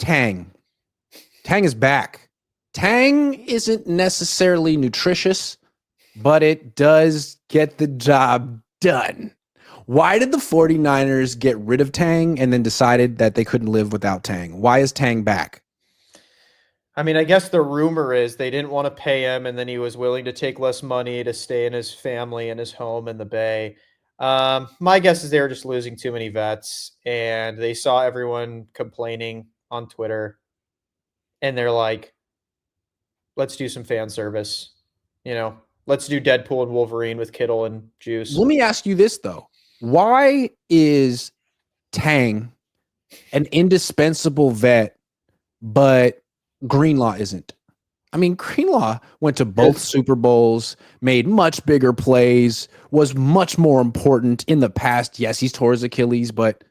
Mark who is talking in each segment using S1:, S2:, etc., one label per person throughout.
S1: Tang. Tang is back. Tang isn't necessarily nutritious, but it does get the job done. Why did the 49ers get rid of Tang and then decided that they couldn't live without Tang? Why is Tang back?
S2: I mean, I guess the rumor is they didn't want to pay him, and then he was willing to take less money to stay in his family and his home in the Bay. My guess is they were just losing too many vets, and they saw everyone complaining on Twitter, and they're like, let's do some fan service. Let's do Deadpool and Wolverine with Kittle and Juice.
S1: Let me ask you this, though. Why is Tang an indispensable vet, but Greenlaw isn't? I mean, Greenlaw went to both Super Bowls, made much bigger plays, was much more important in the past. Yes, he's tore his Achilles, but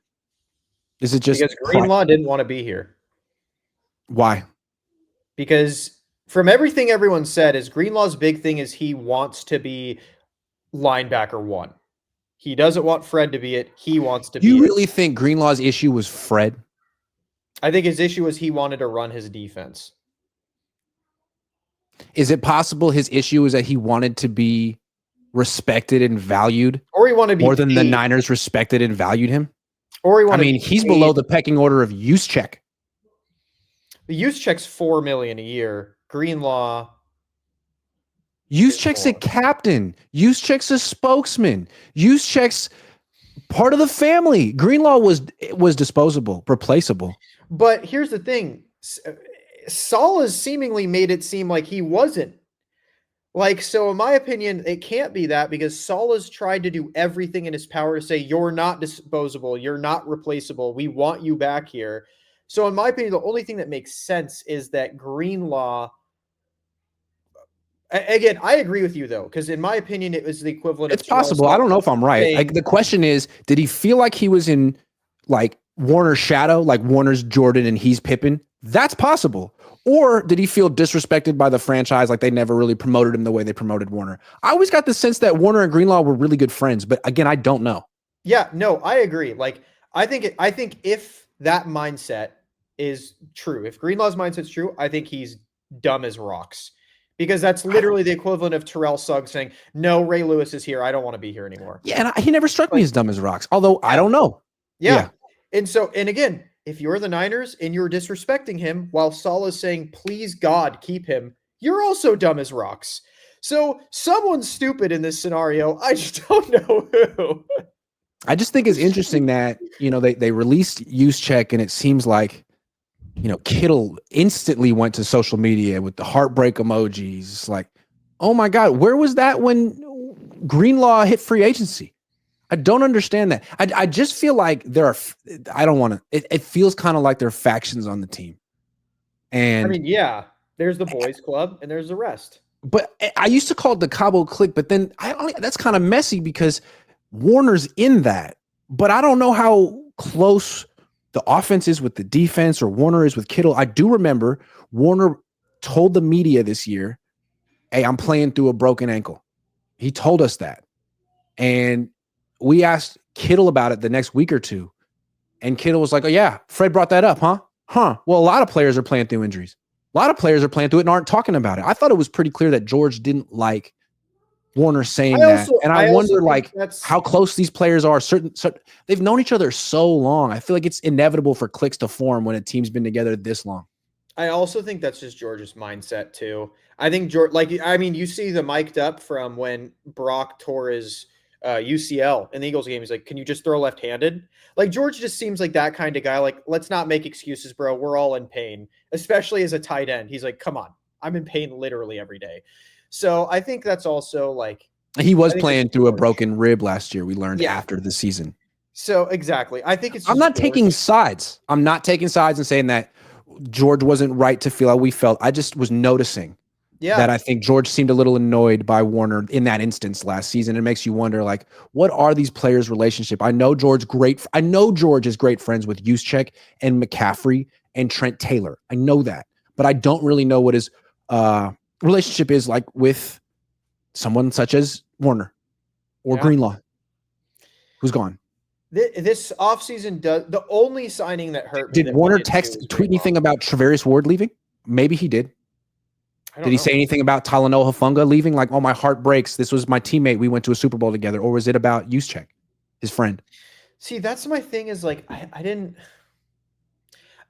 S1: is it just...
S2: Because Greenlaw didn't want to be here.
S1: Why?
S2: Because from everything everyone said, is Greenlaw's big thing is he wants to be linebacker one. He doesn't want Fred to be it. He wants to be it.
S1: You really think Greenlaw's issue was Fred?
S2: I think his issue was he wanted to run his defense.
S1: Is it possible his issue is that he wanted to be respected and valued?
S2: Or he wanted to be
S1: more than the Niners respected and valued him?
S2: Or he wanted
S1: he's below the pecking order of Juszczyk.
S2: The Juszczyk's $4 million a year. Greenlaw...
S1: Juszczyk's a captain. Juszczyk's a spokesman. Juszczyk's part of the family. Greenlaw was disposable, replaceable.
S2: But here's the thing. Saleh seemingly made it seem like he wasn't. So in my opinion, it can't be that because Saleh's tried to do everything in his power to say, you're not disposable. You're not replaceable. We want you back here. So in my opinion, the only thing that makes sense is that Greenlaw... Again, I agree with you, though, because in my opinion, it was the equivalent of...
S1: It's possible. I don't know if I'm right. The question is, did he feel like he was in, Warner's shadow, like Warner's Jordan and he's Pippen? That's possible. Or did he feel disrespected by the franchise, like they never really promoted him the way they promoted Warner? I always got the sense that Warner and Greenlaw were really good friends, but again, I don't know.
S2: Yeah, no, I agree. I think if that mindset is true, if Greenlaw's mindset's true, I think he's dumb as rocks. Because that's literally the equivalent of Terrell Suggs saying, no, Ray Lewis is here. I don't want to be here anymore.
S1: Yeah, and he never struck me as dumb as rocks, although I don't know.
S2: Yeah. And again, if you're the Niners and you're disrespecting him while Saleh is saying, please God, keep him, you're also dumb as rocks. So someone's stupid in this scenario. I just don't know who.
S1: I just think it's interesting that, they released Juszczyk and it seems like, Kittle instantly went to social media with the heartbreak emojis. Like, oh my God, where was that when Greenlaw hit free agency? I don't understand that. I just feel like there are, it feels kind of like there are factions on the team. And
S2: there's the boys club and there's the rest.
S1: But I used to call it the Cabo clique, but then that's kind of messy because Warner's in that, but I don't know how close the offense is with the defense or Warner is with Kittle. I do remember Warner told the media this year, hey, I'm playing through a broken ankle. He told us that. And we asked Kittle about it the next week or two. And Kittle was like, oh yeah, Fred brought that up, huh? Well, a lot of players are playing through injuries. A lot of players are playing through it and aren't talking about it. I thought it was pretty clear that George didn't like Warner saying that. And I wonder how close these players are. They've known each other so long. I feel like it's inevitable for cliques to form when a team's been together this long.
S2: I also think that's just George's mindset too. I think George, you see the mic'd up from when Brock tore his UCL in the Eagles game. He's like, can you just throw left-handed? George just seems like that kind of guy. Let's not make excuses, bro. We're all in pain, especially as a tight end. He's like, come on, I'm in pain literally every day. So I think that's also
S1: he was playing through a broken rib last year. We learned after the season.
S2: So exactly. I think it's,
S1: I'm not taking sides. I'm not taking sides and saying that George wasn't right to feel how we felt. I just was noticing that I think George seemed a little annoyed by Warner in that instance last season. It makes you wonder, what are these players' relationship? I know George is great friends with Juszczyk and McCaffrey and Trent Taylor. I know that, but I don't really know what his relationship is like with someone such as Warner or Greenlaw, who's gone.
S2: This offseason the only signing that hurt me.
S1: Did
S2: that
S1: Warner
S2: we didn't do was
S1: tweet
S2: Greenlaw.
S1: anything about Travarius Ward leaving? Maybe he did.
S2: I don't
S1: Did he
S2: know.
S1: say anything about Talanoa Hufanga leaving? Like, oh, my heart breaks. This was my teammate. We went to a Super Bowl together. Or was it about Juszczyk, his friend?
S2: See, that's my thing is like, I didn't.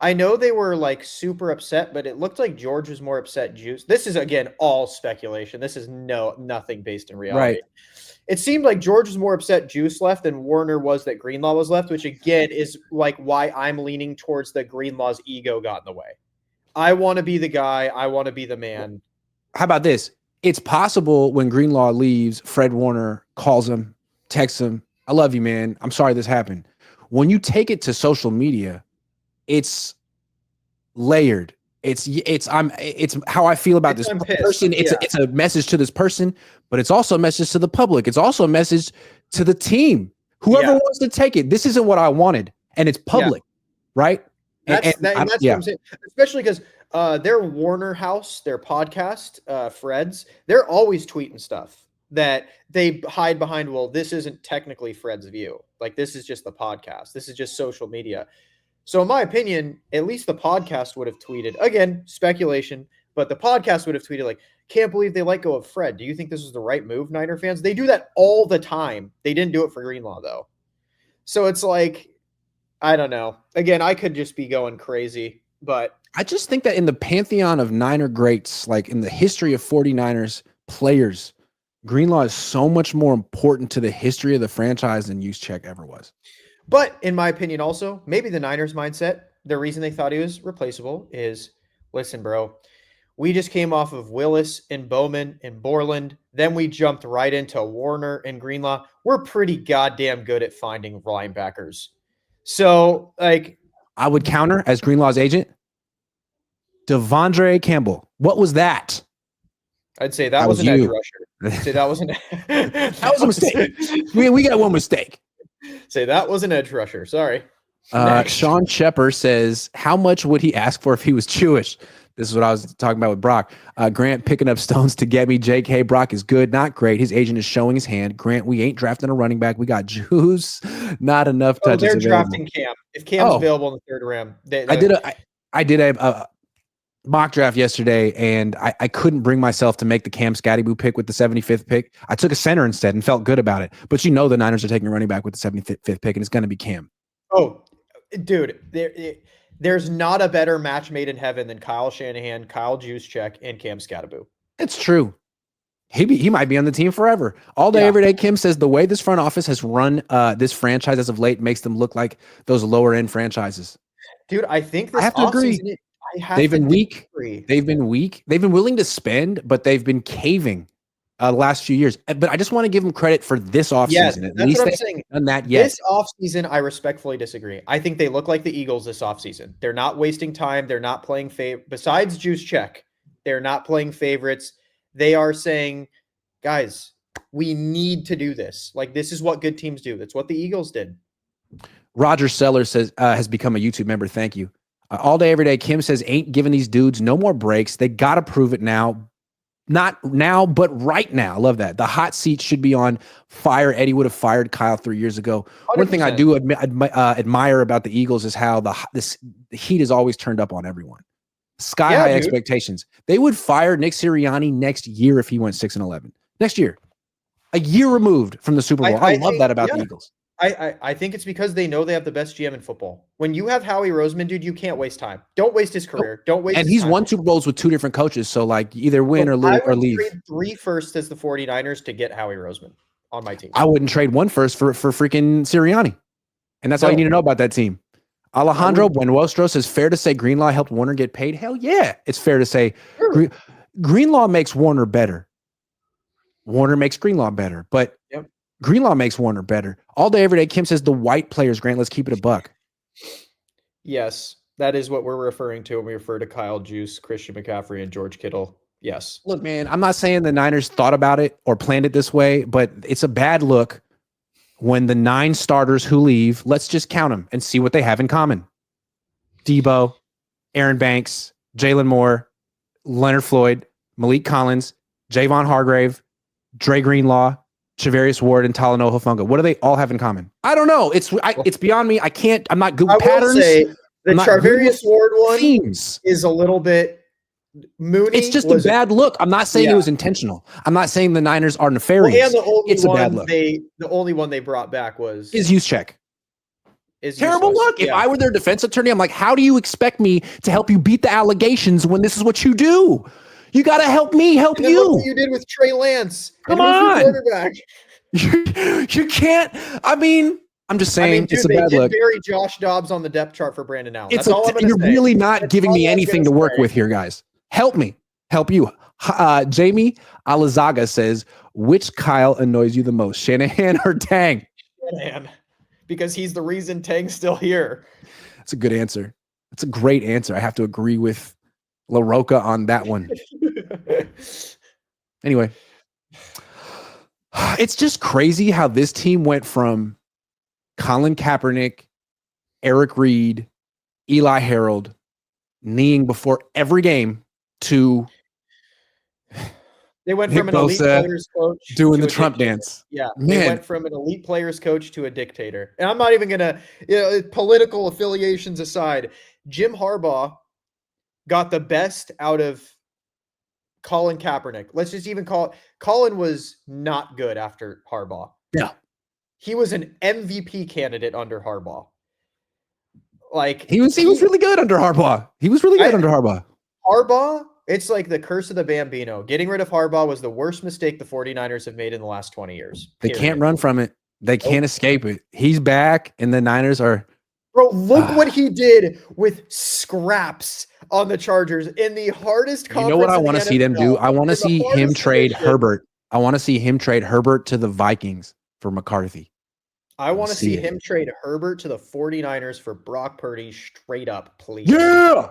S2: I know they were like super upset, but it looked like George was more upset. Juice. This is again all speculation. This is nothing based in reality.
S1: Right.
S2: It seemed like George was more upset Juice left than Warner was that Greenlaw was left, which again is like why I'm leaning towards the Greenlaw's ego got in the way. I want to be the guy. I want to be the man.
S1: How about this? It's possible when Greenlaw leaves, Fred Warner calls him, texts him, I love you, man. I'm sorry this happened. When you take it to social media, it's layered. It's how I feel about this person. It's a message to this person, but it's also a message to the public. It's also a message to the team. Whoever wants to take it. This isn't what I wanted, and it's public, right?
S2: That's what I'm saying. Especially because their Warner House, their podcast, Fred's, they're always tweeting stuff that they hide behind. Well, this isn't technically Fred's view. Like this is just the podcast. This is just social media. So in my opinion, at least the podcast would have tweeted, again, speculation, but the podcast would have tweeted like, can't believe they let go of Fred. Do you think this was the right move, Niner fans? They do that all the time. They didn't do it for Greenlaw though. So it's like, I don't know. Again, I could just be going crazy, but
S1: I just think that in the pantheon of Niner greats, like in the history of 49ers players, Greenlaw is so much more important to the history of the franchise than Juszczyk ever was.
S2: But in my opinion, also, maybe the Niners mindset, the reason they thought he was replaceable is, listen, bro, we just came off of Willis and Bowman and Borland. Then we jumped right into Warner and Greenlaw. We're pretty goddamn good at finding linebackers. So, like,
S1: I would counter as Greenlaw's agent, Devondre Campbell. What was that?
S2: I'd say that was an edge rusher. I'd say that was
S1: that was a mistake. We got one mistake.
S2: Say that was an edge rusher. Sorry.
S1: Sean Shepard says, how much would he ask for if he was Jewish? This is what I was talking about with Brock. Grant picking up stones to get me. JK, Brock is good, not great. His agent is showing his hand. Grant, we ain't drafting a running back. We got Jews, not enough touches.
S2: They're
S1: available.
S2: Drafting Cam. If Cam's available in the third round.
S1: I did a mock draft yesterday, and I couldn't bring myself to make the Cam Scatiboo pick with the 75th pick. I took a center instead and felt good about it. But you know the Niners are taking a running back with the 75th pick, and it's going to be Cam.
S2: Oh, dude, there's not a better match made in heaven than Kyle Shanahan, Kyle Juszczyk, and Cam Scatiboo.
S1: It's true. He might be on the team forever. All day, every day, Kim says the way this front office has run this franchise as of late makes them look like those lower-end franchises.
S2: Dude, I think this
S1: I have to agree. They've been weak. They've been weak. They've been willing to spend, but they've been caving the last few years. But I just want to give them credit for this offseason.
S2: Yes,
S1: At least
S2: what I'm saying.
S1: Done that yet.
S2: This offseason, I respectfully disagree. I think they look like the Eagles this offseason. They're not wasting time. They're not playing besides Juszczyk, they're not playing favorites. They are saying, guys, we need to do this. Like, this is what good teams do. That's what the Eagles did.
S1: Roger Sellers says has become a YouTube member. Thank you. All day, every day. Kim says, ain't giving these dudes no more breaks. They got to prove it now. Not now, but right now. I love that. The hot seat should be on fire. Eddie would have fired Kyle 3 years ago. 100%. One thing I do admire about the Eagles is how the heat is always turned up on everyone. Sky high expectations. They would fire Nick Sirianni next year if he went 6-11. Next year. A year removed from the Super Bowl. I love that about the Eagles.
S2: I think it's because they know they have the best GM in football. When you have Howie Roseman, dude, you can't waste time. Don't waste his career. Don't waste.
S1: And he's won Super Bowls with two different coaches, so like either win or lose or leave.
S2: Trade 3 firsts as the 49ers to get Howie Roseman on my team.
S1: I wouldn't trade 1 first for freaking Sirianni, and that's all you need to know about that team. Alejandro Buenostro says, fair to say Greenlaw helped Warner get paid? Hell yeah, it's fair to say. Sure. Greenlaw makes Warner better. Warner makes Greenlaw better, but Greenlaw makes Warner better. All day, every day. Kim says the white players, Grant, let's keep it a buck.
S2: Yes, that is what we're referring to when we refer to Kyle Juice, Christian McCaffrey, and George Kittle. Yes.
S1: Look, man, I'm not saying the Niners thought about it or planned it this way, but it's a bad look when the 9 starters who leave, let's just count them and see what they have in common. Debo, Aaron Banks, Jalen Moore, Leonard Floyd, Malik Collins, Javon Hargrave, Dre Greenlaw, Charvarius Ward, and Talanoa Hufanga. What do they all have in common? I don't know. It's beyond me. I'm not good with patterns.
S2: Will say the Charvarius Ward one is a little bit Mooney.
S1: It's just a bad look. I'm not saying it was intentional. I'm not saying the Niners are nefarious.
S2: Well, and
S1: a bad look.
S2: The only one they brought back is
S1: Juszczyk. Terrible look. If I were their defense attorney, I'm like, how do you expect me to help you beat the allegations when this is what you do? You got to help me help you.
S2: Look what you did with Trey Lance.
S1: Come on. You can't. I mean, I'm just saying it's a bad look.
S2: They bury Josh Dobbs on the depth chart for Brandon Allen. That's all I'm going to say.
S1: You're really not giving me anything to work with here, guys. Help me. Help you. Jamie Alazaga says, which Kyle annoys you the most, Shanahan or Tang?
S2: Shanahan. Because he's the reason Tang's still here.
S1: That's a good answer. That's a great answer. I have to agree with LaRocca on that one. Anyway, it's just crazy how this team went from Colin Kaepernick, Eric Reed, Eli Harold kneeing before every game to
S2: they went from an elite players coach
S1: doing the Trump dance.
S2: Yeah, they went from an elite players coach to a dictator. And I'm not even gonna, political affiliations aside, Jim Harbaugh got the best out of Colin Kaepernick. Let's just even call it. Colin was not good after Harbaugh.
S1: Yeah,
S2: he was an MVP candidate under Harbaugh. Like
S1: he was really good under Harbaugh. He was really good under Harbaugh.
S2: Harbaugh, it's like the curse of the Bambino. Getting rid of Harbaugh was the worst mistake the 49ers have made in the last 20 years.
S1: They can't run from it. They can't escape it. He's back, and the Niners are...
S2: Bro, look what he did with scraps on the Chargers in the hardest conference.
S1: You know what I want to see them do? I want to see him trade Herbert. I want to see him trade Herbert to the Vikings for McCarthy.
S2: I want to see him trade Herbert to the 49ers for Brock Purdy straight up, please.
S1: Yeah!